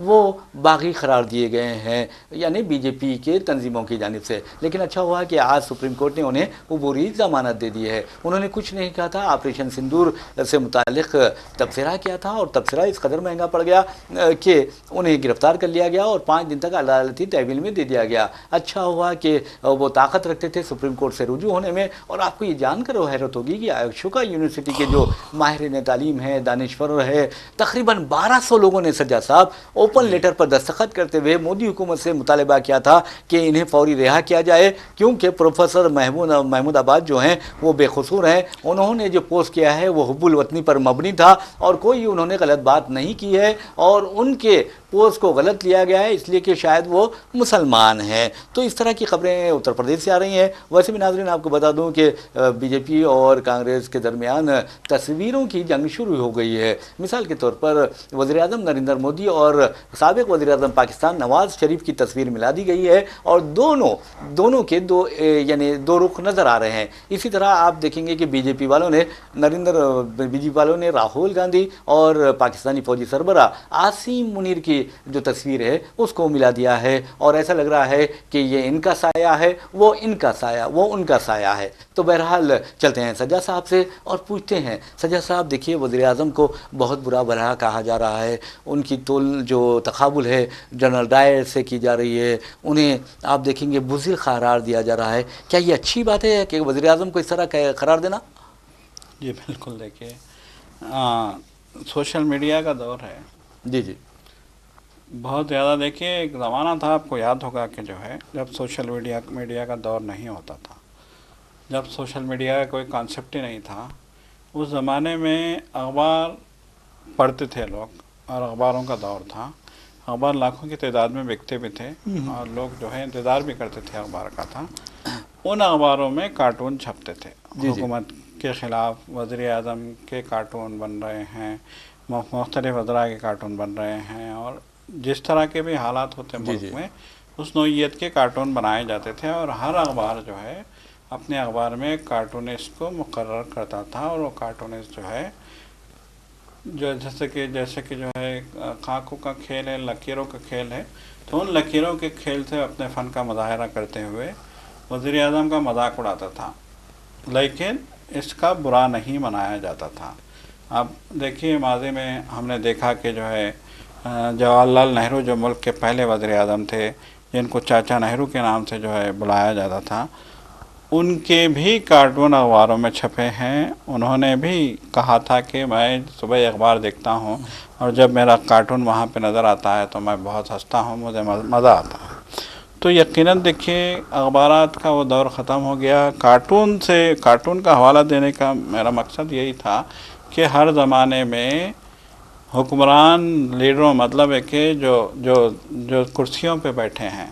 وہ باغی قرار دیے گئے ہیں، یعنی بی جے پی کے تنظیموں کی جانب سے۔ لیکن اچھا ہوا کہ آج سپریم کورٹ نے انہیں عبوری ضمانت دے دی ہے۔ انہوں نے کچھ نہیں کہا تھا، آپریشن سندور سے متعلق تبصرہ کیا تھا، اور تبصرہ اس قدر مہنگا پڑ گیا کہ انہیں گرفتار کر لیا گیا اور 5 دن تک عدالتی تحویل میں دے دیا گیا۔ اچھا ہوا کہ وہ طاقت رکھتے تھے سپریم کورٹ سے رجوع ہونے میں۔ اور آپ کو یہ جان کر حیرت ہوگی کہ اشوکا یونیورسٹی کے جو ماہرین تعلیم ہیں، دانشور ہے، تقریباً 1200 لوگوں نے سجاد صاحب اوپن لیٹر پر دستخط کرتے ہوئے مودی حکومت سے مطالبہ کیا تھا کہ انہیں فوری رہا کیا جائے، کیونکہ پروفیسر محمود آباد جو ہیں وہ بے قصور ہیں۔ انہوں نے جو پوسٹ کیا ہے وہ حب الوطنی پر مبنی تھا، اور کوئی انہوں نے غلط بات نہیں کی ہے، اور ان کے پوسٹ کو غلط لیا گیا ہے اس لیے کہ شاید وہ مسلمان ہیں۔ تو اس طرح کی خبریں اتر پردیش سے آ رہی ہیں۔ ویسے بھی ناظرین آپ کو بتا دوں کہ بی جے پی اور کانگریس کے درمیان تصویروں کی جنگ شروع ہو گئی ہے۔ مثال کے طور پر وزیر اعظم نریندر مودی اور سابق وزیر اعظم پاکستان نواز شریف کی تصویر ملا دی گئی ہے، اور دونوں کے دو رخ نظر آ رہے ہیں۔ اسی طرح آپ دیکھیں گے کہ بی جے پی والوں نے راہل گاندھی اور پاکستانی فوجی سربراہ عاصم منیر کی جو تصویر ہے اس کو ملا دیا ہے، اور ایسا لگ رہا ہے کہ یہ ان کا سایہ ہے، وہ ان کا سایہ ہے۔ تو بہرحال چلتے ہیں سجاد صاحب سے اور پوچھتے ہیں، سجاد صاحب دیکھیے وزیر اعظم کو بہت برا بھلا کہا جا رہا ہے، ان کی جو تقابل ہے جنرل ڈائر سے کی جا رہی ہے، انہیں آپ دیکھیں گے بزدل قرار دیا جا رہا ہے۔ کیا یہ اچھی بات ہے کہ وزیر اعظم کو اس طرح قرار دینا؟ جی بالکل، دیکھیے سوشل میڈیا کا دور ہے، جی بہت زیادہ۔ دیکھیے ایک زمانہ تھا، آپ کو یاد ہوگا کہ جو ہے جب سوشل میڈیا کا دور نہیں ہوتا تھا، جب سوشل میڈیا کا کوئی کانسیپٹ ہی نہیں تھا، اس زمانے میں اخبار پڑھتے تھے لوگ، اور اخباروں کا دور تھا۔ اخبار لاکھوں کی تعداد میں بکتے بھی تھے، اور لوگ جو ہے انتظار بھی کرتے تھے اخبار کا تھا۔ ان اخباروں میں کارٹون چھپتے تھے، حکومت کے خلاف وزیر اعظم کے کارٹون بن رہے ہیں، مختلف وزراء کے کارٹون بن رہے ہیں، اور جس طرح کے بھی حالات ہوتے ملک میں اس نوعیت کے کارٹون بنائے جاتے تھے، اور ہر اخبار جو ہے اپنے اخبار میں کارٹونسٹ کو مقرر کرتا تھا، اور وہ کارٹونسٹ جو ہے جیسے کہ جو ہے خاکوں کا کھیل ہے، لکیروں کا کھیل ہے، تو ان لکیروں کے کھیل سے اپنے فن کا مظاہرہ کرتے ہوئے وزیر اعظم کا مذاق اڑاتا تھا، لیکن اس کا برا نہیں منایا جاتا تھا۔ اب دیکھیے ماضی میں ہم نے دیکھا کہ جو ہے جواہر لال نہرو جو ملک کے پہلے وزیر اعظم تھے، جن کو چاچا نہرو کے نام سے جو ہے بلایا جاتا تھا، ان کے بھی کارٹون اخباروں میں چھپے ہیں۔ انہوں نے بھی کہا تھا کہ میں صبح اخبار دیکھتا ہوں، اور جب میرا کارٹون وہاں پہ نظر آتا ہے تو میں بہت ہنستا ہوں، مجھے مزہ آتا ہے۔ تو یقیناً دیکھیے اخبارات کا وہ دور ختم ہو گیا۔ کارٹون کا حوالہ دینے کا میرا مقصد یہی تھا کہ ہر زمانے میں حکمران لیڈروں، مطلب ہے کہ جو کرسیوں پہ بیٹھے ہیں،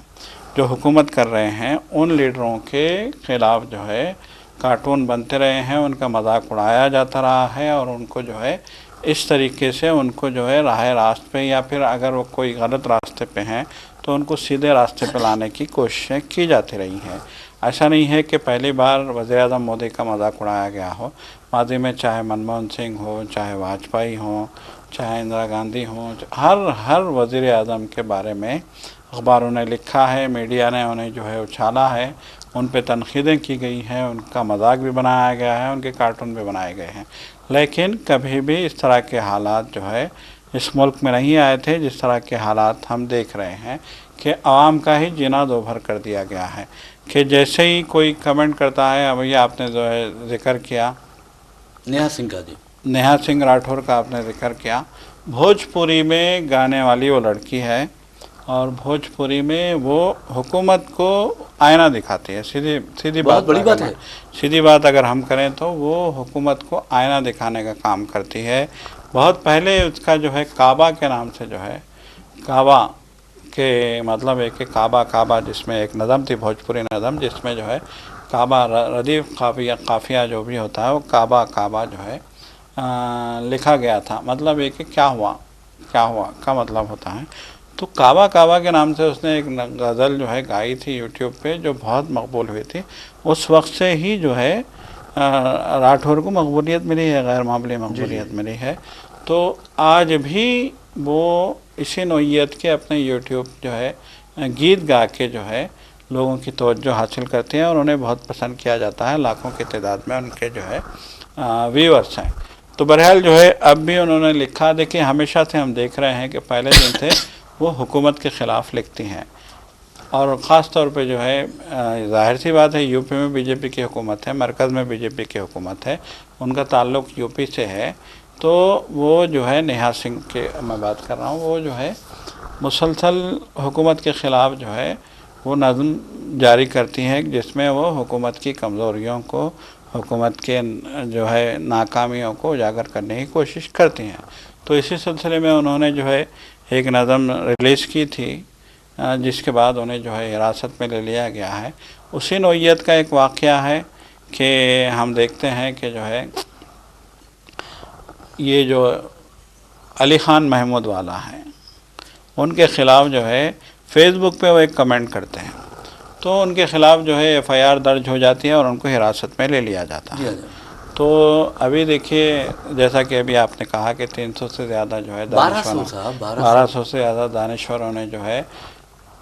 جو حکومت کر رہے ہیں، ان لیڈروں کے خلاف جو ہے کارٹون بنتے رہے ہیں، ان کا مذاق اڑایا جاتا رہا ہے، اور ان کو جو ہے اس طریقے سے ان کو جو ہے راہ راست پہ، یا پھر اگر وہ کوئی غلط راستے پہ ہیں تو ان کو سیدھے راستے پہ لانے کی کوششیں کی جاتی رہی ہیں۔ ایسا نہیں ہے کہ پہلی بار وزیر اعظم مودی کا مذاق اڑایا گیا ہو، ماضی میں چاہے منموہن سنگھ ہو، چاہے واجپئی ہوں، چاہے اندرا گاندھی ہوں، ہر وزیر اعظم کے بارے میں اخباروں نے لکھا ہے، میڈیا نے انہیں جو ہے اچھالا ہے، ان پہ تنقیدیں کی گئی ہیں، ان کا مذاق بھی بنایا گیا ہے، ان کے کارٹون بھی بنائے گئے ہیں، لیکن کبھی بھی اس طرح کے حالات جو ہے اس ملک میں نہیں آئے تھے جس طرح کے حالات ہم دیکھ رہے ہیں، کہ عوام کا ہی جینا دو بھر کر دیا گیا ہے۔ کہ جیسے ہی کوئی کمنٹ کرتا ہے، اب یہ آپ نے جو ہے ذکر کیا نیہا سنگھ راٹھور کا آپ نے ذکر کیا، بھوجپوری میں گانے والی وہ لڑکی ہے، اور بھوجپوری میں وہ حکومت کو آئینہ دکھاتی ہے۔ سیدھی بات اگر ہم کریں تو وہ حکومت کو آئینہ دکھانے کا کام کرتی ہے۔ بہت پہلے اس کا جو ہے کعبہ کے نام سے جو ہے، کعبہ کے مطلب ہے کہ کعبہ جس میں ایک نظم تھی، بھوجپوری نظم، جس میں جو ہے کعبہ ردیف قافیہ جو بھی ہوتا ہے وہ کعبہ جو ہے لکھا گیا تھا۔ مطلب یہ کہ کیا ہوا کا مطلب ہوتا ہے۔ تو کعبہ کے نام سے اس نے ایک غزل جو ہے گائی تھی یوٹیوب پہ، جو بہت مقبول ہوئی تھی۔ اس وقت سے ہی جو ہے راٹھور کو مقبولیت ملی ہے، غیر معمولی مقبولیت ملی ہے۔ تو آج بھی وہ اسی نوعیت کے اپنے یوٹیوب جو ہے گیت گا کے جو ہے لوگوں کی توجہ حاصل کرتے ہیں اور انہیں بہت پسند کیا جاتا ہے، لاکھوں کی تعداد میں ان کے جو ہے ویورز ہیں۔ تو بہرحال جو ہے اب بھی انہوں نے لکھا، دیکھیں ہمیشہ سے ہم دیکھ رہے ہیں کہ پہلے دن سے وہ حکومت کے خلاف لکھتی ہیں، اور خاص طور پہ جو ہے ظاہر سی بات ہے یو پی میں بی جے پی کی حکومت ہے، مرکز میں بی جے پی کی حکومت ہے، ان کا تعلق یو پی سے ہے، تو وہ جو ہے نیہا سنگھ کے میں بات کر رہا ہوں، وہ جو ہے مسلسل حکومت کے خلاف جو ہے وہ نظم جاری کرتی ہیں، جس میں وہ حکومت کی کمزوریوں کو، حکومت کے جو ہے ناکامیوں کو اجاگر کرنے کی کوشش کرتی ہیں۔ تو اسی سلسلے میں انہوں نے جو ہے ایک نظم ریلیز کی تھی، جس کے بعد انہیں جو ہے حراست میں لے لیا گیا ہے۔ اسی نوعیت کا ایک واقعہ ہے کہ ہم دیکھتے ہیں کہ جو ہے یہ جو علی خان محمود والا ہے، ان کے خلاف جو ہے فیس بک پہ وہ ایک کمنٹ کرتے ہیں، تو ان کے خلاف جو ہے ایف آئی آر درج ہو جاتی ہے اور ان کو حراست میں لے لیا جاتا ہے۔ تو ابھی دیکھیے جیسا کہ ابھی آپ نے کہا کہ 300 سے زیادہ جو ہے 1200 سے زیادہ دانشوروں نے جو ہے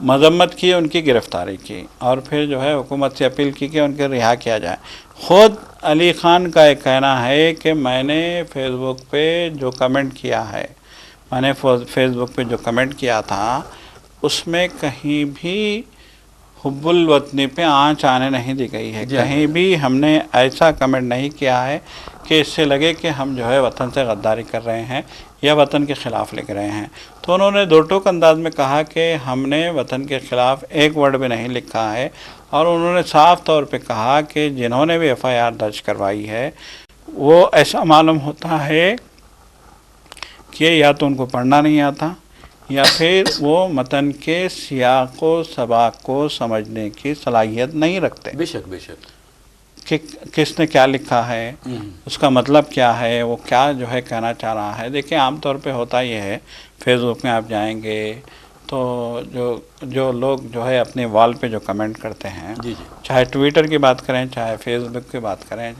مذمت کی، ان کی گرفتاری کی، اور پھر جو ہے حکومت سے اپیل کی کہ ان کے رہا کیا جائے۔ خود علی خان کا ایک کہنا ہے کہ میں نے فیس بک پہ جو کمنٹ کیا ہے، میں نے فیس بک پہ جو کمنٹ کیا تھا اس میں کہیں بھی حب الوطنی پہ آنچ آنے نہیں دی گئی ہے، کہیں بھی ہم نے ایسا کمنٹ نہیں کیا ہے کہ اس سے لگے کہ ہم جو ہے وطن سے غداری کر رہے ہیں یا وطن کے خلاف لکھ رہے ہیں۔ تو انہوں نے دو ٹوک انداز میں کہا کہ ہم نے وطن کے خلاف ایک ورڈ بھی نہیں لکھا ہے، اور انہوں نے صاف طور پہ کہا کہ جنہوں نے بھی ایف آئی آر درج کروائی ہے وہ ایسا معلوم ہوتا ہے کہ یا تو ان کو پڑھنا نہیں آتا یا پھر وہ متن کے سیاق و سباق کو سمجھنے کی صلاحیت نہیں رکھتے۔ بے شک بے شک، کہ کس نے کیا لکھا ہے، اس کا مطلب کیا ہے، وہ کیا جو ہے کہنا چاہ رہا ہے۔ دیکھیں عام طور پہ ہوتا یہ ہے، فیس بک میں آپ جائیں گے تو جو لوگ جو ہے اپنے وال پہ جو کمنٹ کرتے ہیں، چاہے ٹویٹر کی بات کریں چاہے فیس بک کی بات کریں،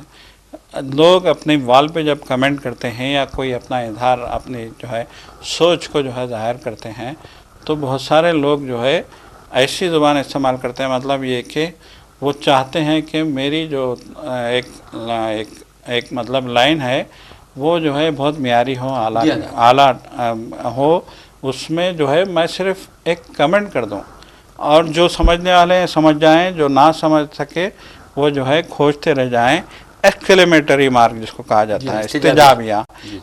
لوگ اپنے وال پہ جب کمنٹ کرتے ہیں یا کوئی اپنا اظہار اپنی جو ہے سوچ کو جو ہے ظاہر کرتے ہیں، تو بہت سارے لوگ جو ہے ایسی زبان استعمال کرتے ہیں، مطلب یہ کہ وہ چاہتے ہیں کہ میری جو ایک مطلب لائن ہے وہ جو ہے بہت معیاری ہو، اعلیٰ ہو، اس میں جو ہے میں صرف ایک کمنٹ کر دوں اور جو سمجھنے والے ہیں سمجھ جائیں، جو نہ سمجھ سکے وہ جو ہے کھوجتے رہ جائیں۔ ایکسکلیمیٹری مارک جس کو کہا جاتا ہے، استجابیہ،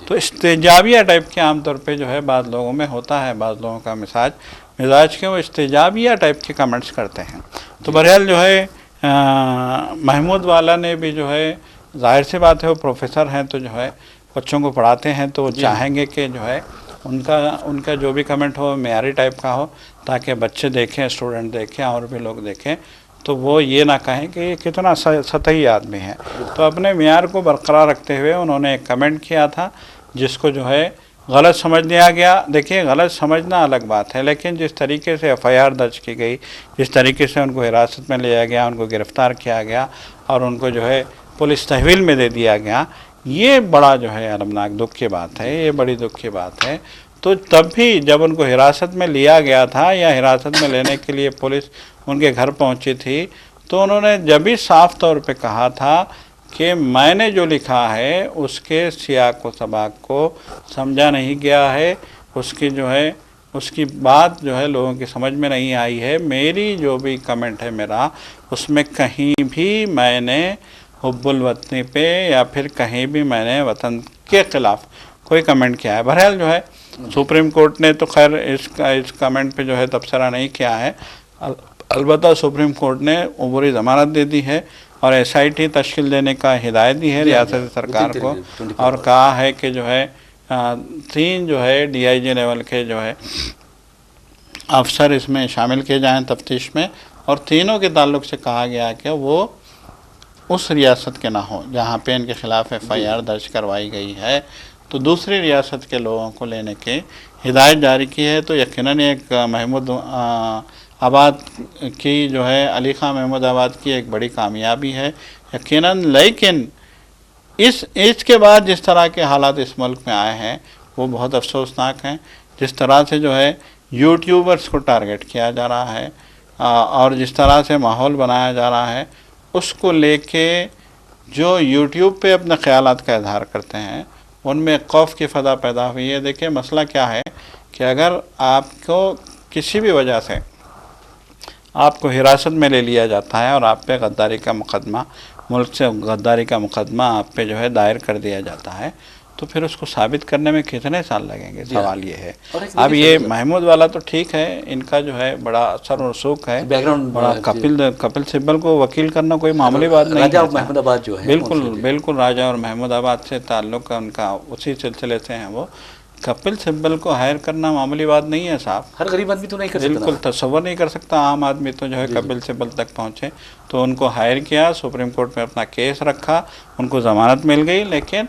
تو استجابیہ ٹائپ کے عام طور پہ جو ہے بعض لوگوں میں ہوتا ہے، بعض لوگوں کا مزاج کے وہ استجابیہ ٹائپ کے کمنٹس کرتے ہیں۔ تو بہرحال جو ہے محمود والا نے بھی جو ہے ظاہر سی بات ہے وہ پروفیسر ہیں، تو جو ہے بچوں کو پڑھاتے ہیں، تو وہ چاہیں گے کہ جو ہے ان کا جو بھی کمنٹ ہو معیاری ٹائپ کا ہو، تاکہ بچے دیکھیں، اسٹوڈنٹ دیکھیں اور بھی لوگ دیکھیں، تو وہ یہ نہ کہیں کہ یہ کتنا سطحی آدمی ہے۔ تو اپنے معیار کو برقرار رکھتے ہوئے انہوں نے ایک کمنٹ کیا تھا جس کو جو ہے غلط سمجھ لیا گیا۔ دیکھیے غلط سمجھنا الگ بات ہے، لیکن جس طریقے سے ایف آئی آر درج کی گئی، جس طریقے سے ان کو حراست میں لیا گیا، ان کو گرفتار کیا گیا اور ان کو جو ہے پولیس تحویل میں دے دیا گیا، یہ بڑا جو ہے المناک دکھ کی بات ہے، یہ بڑی دکھ کی بات ہے۔ تو تب بھی جب ان کو حراست میں لیا گیا تھا یا حراست میں لینے کے لیے پولیس ان کے گھر پہنچی تھی، تو انہوں نے جب بھی صاف طور پہ کہا تھا کہ میں نے جو لکھا ہے اس کے سیاق و سباق کو سمجھا نہیں گیا ہے، اس کی بات جو ہے لوگوں کی سمجھ میں نہیں آئی ہے، میری جو بھی کمنٹ ہے میرا، اس میں کہیں بھی میں نے حب الوطنی پہ یا پھر کہیں بھی میں نے وطن کے خلاف کوئی کمنٹ کیا ہے۔ بہرحال جو ہے سپریم کورٹ نے تو خیر اس کمنٹ پہ جو ہے تبصرہ نہیں کیا ہے، البتہ سپریم کورٹ نے عبوری ضمانت دے دی ہے اور ایس آئی ٹی تشکیل دینے کا ہدایت دی ہے ریاست سرکار کو، اور کہا ہے کہ جو ہے 3 جو ہے ڈی آئی جی لیول کے جو ہے افسر اس میں شامل کیے جائیں تفتیش میں، اور تینوں کے تعلق سے کہا گیا کہ وہ اس ریاست کے نہ ہوں جہاں پہ ان کے خلاف ایف آئی آر درج کروائی گئی ہے، تو دوسری ریاست کے لوگوں کو لینے کی ہدایت جاری کی ہے۔ تو یقیناً ایک محمود آباد کی جو ہے علی خان محمود آباد کی ایک بڑی کامیابی ہے یقیناً، لیکن اس کے بعد جس طرح کے حالات اس ملک میں آئے ہیں وہ بہت افسوسناک ہیں۔ جس طرح سے جو ہے یوٹیوبرس کو ٹارگٹ کیا جا رہا ہے اور جس طرح سے ماحول بنایا جا رہا ہے، اس کو لے کے جو یوٹیوب پہ اپنے خیالات کا اظہار کرتے ہیں ان میں خوف کی فضا پیدا ہوئی ہے۔ دیکھیں مسئلہ کیا ہے کہ اگر آپ کو کسی بھی وجہ سے آپ کو حراست میں لے لیا جاتا ہے اور آپ پہ غداری کا مقدمہ، ملک سے غداری کا مقدمہ آپ پہ جو ہے دائر کر دیا جاتا ہے، تو پھر اس کو ثابت کرنے میں کتنے سال لگیں گے؟ سوال یہ ہے۔ اب یہ محمود والا تو ٹھیک ہے، ان کا جو ہے بڑا اثر و رسوخ ہے، بڑا کپل سبل کو وکیل کرنا کوئی معمولی بات نہیں ہے۔ راجہ اور محمود آباد جو ہے، بالکل راجہ اور محمود آباد سے تعلق ہے ان کا، اسی سلسلے سے ہیں وہ۔ کپل سبل کو ہائر کرنا معمولی بات نہیں ہے صاحب، ہر غریب آدمی تو نہیں کر سکتا، بالکل تصور نہیں کر سکتا عام آدمی تو جو ہے کپل سبل تک پہنچے۔ تو ان کو ہائر کیا، سپریم کورٹ میں اپنا کیس رکھا، ان کو ضمانت مل گئی، لیکن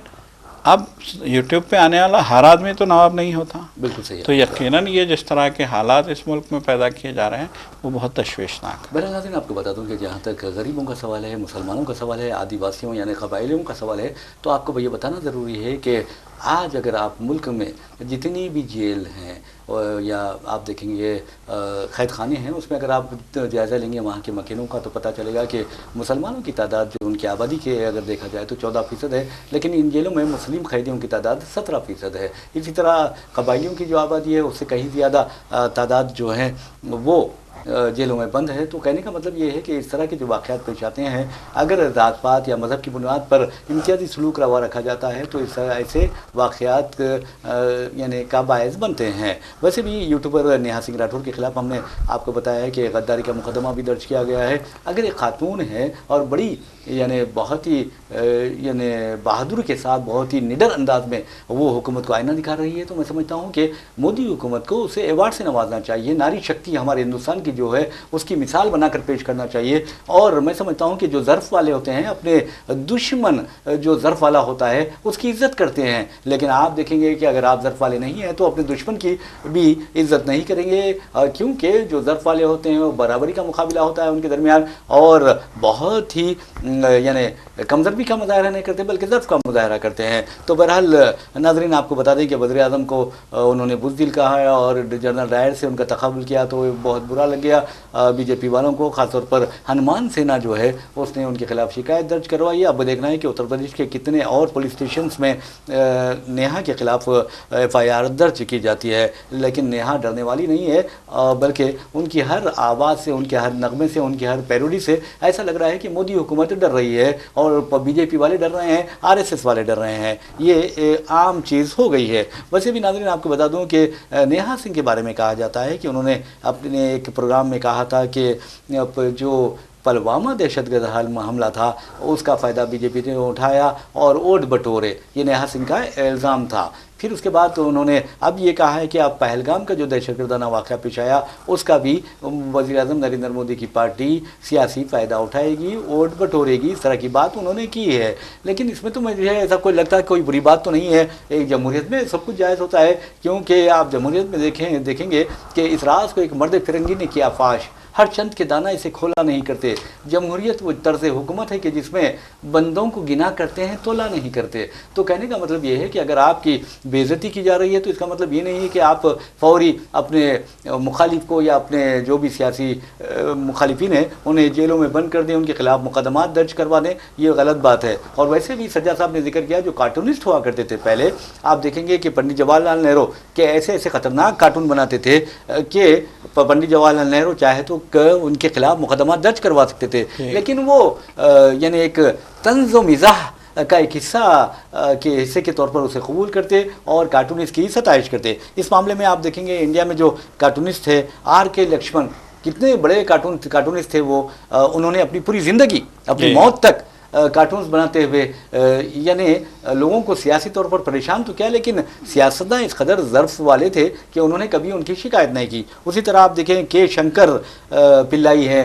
اب یوٹیوب پہ آنے والا ہر آدمی تو نواب نہیں ہوتا۔ بالکل صحیح۔ تو یقیناً یہ جس طرح کے حالات اس ملک میں پیدا کیے جا رہے ہیں وہ بہت تشویشناک ہے۔ بہرحال ناظرین، آپ کو بتا دوں کہ جہاں تک غریبوں کا سوال ہے، مسلمانوں کا سوال ہے، آدیواسیوں یعنی قبائلیوں کا سوال ہے، تو آپ کو یہ بتانا ضروری ہے کہ آج اگر آپ ملک میں جتنی بھی جیل ہیں یا آپ دیکھیں گے قید خانے ہیں، اس میں اگر آپ جائزہ لیں گے وہاں کے مکینوں کا تو پتہ چلے گا کہ مسلمانوں کی تعداد جو ان کی آبادی کے اگر دیکھا جائے تو 14% ہے، لیکن ان جیلوں میں مسلم قیدیوں کی تعداد 17% ہے۔ اسی طرح قبائلیوں کی جو آبادی ہے اس سے کہیں زیادہ تعداد جو ہے وہ جیلوں میں بند ہے۔ تو کہنے کا مطلب یہ ہے کہ اس طرح کے جو واقعات پیش آتے ہیں، اگر ذات پات یا مذہب کی بنیاد پر امتیازی سلوک روا رکھا جاتا ہے تو اس طرح ایسے واقعات یعنی کا باعث بنتے ہیں۔ ویسے بھی یوٹیوبر نیہا سنگھ راٹھور کے خلاف ہم نے آپ کو بتایا ہے کہ غداری کا مقدمہ بھی درج کیا گیا ہے۔ اگر ایک خاتون ہے اور بڑی یعنی بہت ہی یعنی بہادر کے ساتھ بہت ہی نڈر انداز میں وہ حکومت کو آئینہ دکھا رہی ہے، تو میں سمجھتا ہوں کہ مودی حکومت کو اسے ایوارڈ سے نوازنا چاہیے، ناری شکتی ہمارے ہندوستان کی جو ہے اس کی مثال بنا کر پیش کرنا چاہیے۔ اور میں سمجھتا ہوں کہ جو ظرف والے ہوتے ہیں اپنے دشمن جو ظرف والا ہوتا ہے اس کی عزت کرتے ہیں، لیکن آپ دیکھیں گے کہ اگر آپ ظرف والے نہیں ہیں تو اپنے دشمن کی بھی عزت نہیں کریں گے، کیونکہ جو ظرف والے ہوتے ہیں وہ برابری کا مقابلہ ہوتا ہے ان کے درمیان، اور بہت ہی یعنی کمزربی کا مظاہرہ نہیں کرتے بلکہ ضعف کا مظاہرہ کرتے ہیں۔ تو بہرحال ناظرین آپ کو بتا دیں کہ وزیر اعظم کو انہوں نے بزدل کہا ہے اور جنرل ڈائر سے ان کا تقابل کیا تو بہت برا لگ گیا بی جے پی والوں کو، خاص طور پر ہنومان سینا جو ہے اس نے ان کے خلاف شکایت درج کروائی ہے۔ اب دیکھنا ہے کہ اتر پردیش کے کتنے اور پولیس اسٹیشنز میں نیہا کے خلاف ایف آئی آر درج کی جاتی ہے، لیکن نیہا ڈرنے والی نہیں ہے، بلکہ ان کی ہر آواز سے، ان کے ہر نغمے سے، ان کی ہر پیروڈی سے ایسا لگ رہا ہے کہ مودی حکومت ڈر رہی ہے اور بی جے پی والے ڈر رہے ہیں، آر ایس ایس والے ڈر رہے ہیں، یہ عام چیز ہو گئی ہے۔ ویسے بھی ناظرین آپ کو بتا دوں کہ نیہا سنگھ کے بارے میں کہا جاتا ہے کہ انہوں نے اپنے ایک پروگرام میں کہا تھا کہ جو پلوامہ دہشت گرد حملہ تھا اس کا فائدہ بی جے پی نے اٹھایا اور ووٹ بٹورے، یہ نیہا سنگھ کا الزام تھا۔ پھر اس کے بعد تو انہوں نے اب یہ کہا ہے کہ اب پہلگام کا جو دہشت گردانہ واقعہ پیش آیا اس کا بھی وزیر اعظم نریندر مودی کی پارٹی سیاسی فائدہ اٹھائے گی، ووٹ بٹورے گی، اس طرح کی بات انہوں نے کی ہے۔ لیکن اس میں تو مجھے ایسا کوئی لگتا ہے کوئی بری بات تو نہیں ہے، ایک جمہوریت میں سب کچھ جائز ہوتا ہے، کیونکہ آپ جمہوریت میں دیکھیں گے کہ اس راز کو ایک مرد فرنگی نے کیا فاش، ہر چند کے دانہ اسے کھولا نہیں کرتے۔ جمہوریت وہ طرز حکومت ہے کہ جس میں بندوں کو گنا کرتے ہیں تولا نہیں کرتے۔ تو کہنے کا مطلب یہ ہے کہ اگر آپ کی بے عزتی کی جا رہی ہے تو اس کا مطلب یہ نہیں ہے کہ آپ فوری اپنے مخالف کو یا اپنے جو بھی سیاسی مخالفین ہیں انہیں جیلوں میں بند کر دیں، ان کے خلاف مقدمات درج کروا دیں، یہ غلط بات ہے۔ اور ویسے بھی سجا صاحب نے ذکر کیا جو کارٹونسٹ ہوا کرتے تھے پہلے، آپ دیکھیں گے کہ پنڈت جواہر لال نہرو کے ایسے ایسے خطرناک کارٹون بناتے تھے کہ پنڈت جواہر لال نہرو چاہے تو ان کے خلاف مقدمات درج کروا سکتے تھے، لیکن وہ یعنی ایک طنز و مزاح کا ایک حصہ کے حصے کے طور پر اسے قبول کرتے اور کارٹونسٹ کی ستائش کرتے۔ اس معاملے میں آپ دیکھیں گے انڈیا میں جو کارٹونسٹ تھے آر کے لکشمن، کتنے بڑے کارٹونسٹ تھے وہ، انہوں نے اپنی پوری زندگی اپنی موت تک کارٹونز بناتے ہوئے یعنی لوگوں کو سیاسی طور پر پریشان تو کیا، لیکن سیاستداں اس قدر ظرف والے تھے کہ انہوں نے کبھی ان کی شکایت نہیں کی۔ اسی طرح آپ دیکھیں کے شنکر پلائی ہیں،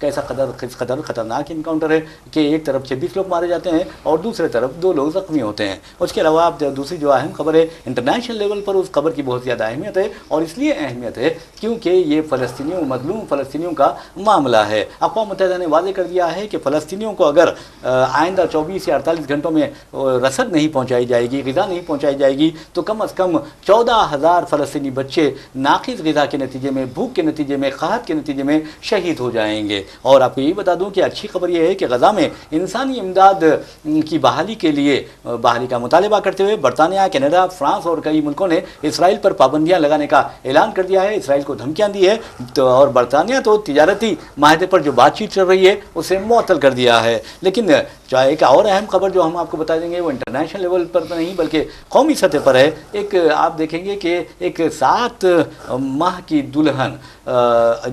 کیسا قدر خطرناک انکاؤنٹر ہے کہ ایک طرف 26 لوگ مارے جاتے ہیں اور دوسرے طرف 2 لوگ زخمی ہوتے ہیں۔ اس کے علاوہ دوسری جو اہم خبر ہے، انٹرنیشنل لیول پر اس خبر کی بہت زیادہ اہمیت ہے، اور اس لیے اہمیت ہے کیونکہ یہ مظلوم فلسطینیوں کا معاملہ ہے۔ اقوام متحدہ نے واضح کر دیا ہے کہ فلسطینیوں کو اگر آئندہ 24 یا 48 گھنٹوں میں رسد نہیں پہنچائی جائے گی، غذا نہیں پہنچائی جائے گی، تو کم از کم 14,000 فلسطینی بچے ناقص غذا کے نتیجے میں، بھوک کے نتیجے میں، قحط کے نتیجے میں شہید ہو جائیں گے۔ اور آپ کو یہ بتا دوں کہ اچھی خبر یہ ہے کہ غزہ میں انسانی امداد کی بحالی کے لیے بحالی کا مطالبہ کرتے ہوئے برطانیہ، کینیڈا، فرانس اور کئی ملکوں نے اسرائیل پر پابندیاں لگانے کا اعلان کر دیا ہے، اسرائیل کو دھمکیاں دی ہے، اور برطانیہ تو تجارتی معاہدے پر جو بات چیت چل رہی ہے اسے معطل کر دیا ہے۔ لیکن ایک اور اہم خبر جو ہم آپ کو بتا دیں گے وہ انٹرنیشنل لیول پر نہیں بلکہ قومی سطح پر ہے۔ ایک آپ دیکھیں گے کہ ایک 7 ماہ کی دلہن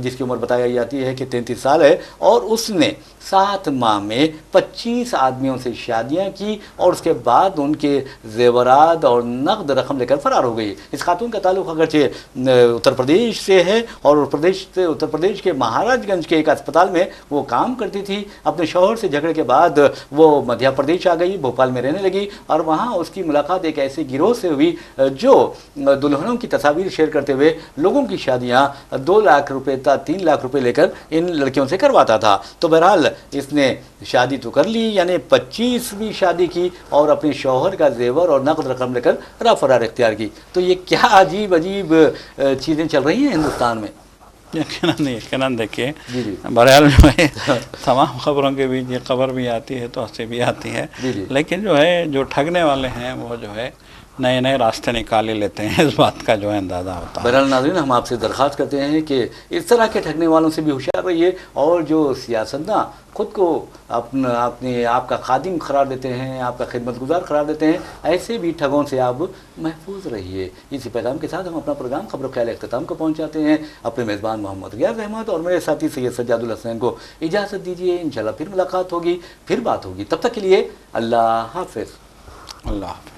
جس کی عمر بتائی جاتی ہے کہ 33 سال ہے، اور اس نے 7 ماہ میں 25 آدمیوں سے شادیاں کی اور اس کے بعد ان کے زیورات اور نقد رقم لے کر فرار ہو گئی۔ اس خاتون کا تعلق اگرچہ اتر پردیش سے ہے، اور اتر پردیش کے مہاراج گنج کے ایک اسپتال میں وہ کام کرتی تھی۔ اپنے شوہر سے جھگڑے کے بعد وہ مدھیہ پردیش آ گئی، بھوپال میں رہنے لگی، اور وہاں اس کی ملاقات ایک ایسے گروہ سے ہوئی جو دلہنوں کی تصاویر شیئر کرتے ہوئے لوگوں کی شادیاں 2 لاکھ روپے تا 3 لاکھ روپے لے کر ان لڑکیوں سے کرواتا تھا۔ تو بہرحال اس نے شادی تو کر لی، یعنی 25ویں شادی کی، اور اپنے شوہر کا زیور اور نقد رقم لے کر فرار اختیار کی۔ تو یہ کیا عجیب چیزیں چل رہی ہیں ہندوستان میں۔ یقیناً دیکھیے بہرحال جو ہے تمام خبروں کے بیچ یہ خبر بھی آتی ہے تو ہنسی بھی آتی ہے، لیکن جو ہے جو ٹھگنے والے ہیں وہ جو ہے نئے راستے نکال لیتے ہیں، اس بات کا جو ہے اندازہ ہوتا ہے۔ بہرحال ناظرین، ہم آپ سے درخواست کرتے ہیں کہ اس طرح کے ٹھگنے والوں سے بھی ہوشیار رہیے، اور جو سیاستداں خود کو آپ کا خادم قرار دیتے ہیں، آپ کا خدمت گزار قرار دیتے ہیں، ایسے بھی ٹھگوں سے آپ محفوظ رہیے۔ اسی پیغام کے ساتھ ہم اپنا پروگرام خبر و خیال اختتام کو پہنچاتے ہیں۔ اپنے میزبان محمد ریاض احمد اور میرے ساتھی سید سجاد الحسنین کو اجازت دیجیے، انشاءاللہ پھر ملاقات ہوگی، پھر بات ہوگی۔ تب تک کے لیے اللہ حافظ۔ اللہ حافظ۔